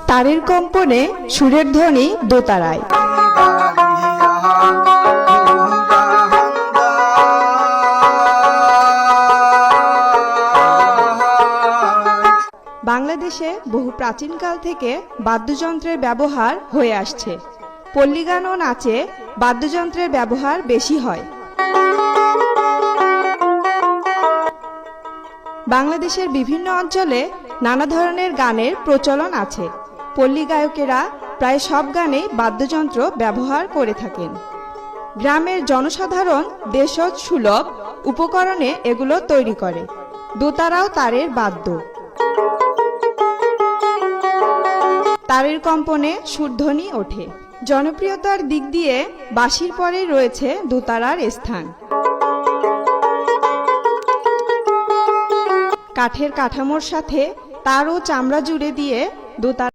তারের কম্পনে সুরের ধ্বনি দোতারায়। বাংলাদেশে বহু প্রাচীনকাল থেকে বাদ্যযন্ত্রের ব্যবহার হয়ে আসছে। পল্লী গান ও নাচে বাদ্যযন্ত্রের ব্যবহার বেশি হয়। বাংলাদেশের বিভিন্ন অঞ্চলে নানা ধরনের গানের প্রচলন আছে। পল্লী গায়কেরা প্রায় সব গানেই বাদ্যযন্ত্র ব্যবহার করে থাকেন। গ্রামের জনসাধারণ দেশজ সুলভ উপকরণে এগুলো তৈরি করে। দোতারাও তারের বাদ্য। তারের কম্পনে সুরধ্বনি ওঠে। জনপ্রিয়তার দিক দিয়ে বাঁশির পরেই রয়েছে দোতারার স্থান। কাঠের কাঠামোর সাথে তার ও চামড়া জুড়ে দিয়ে দোতারা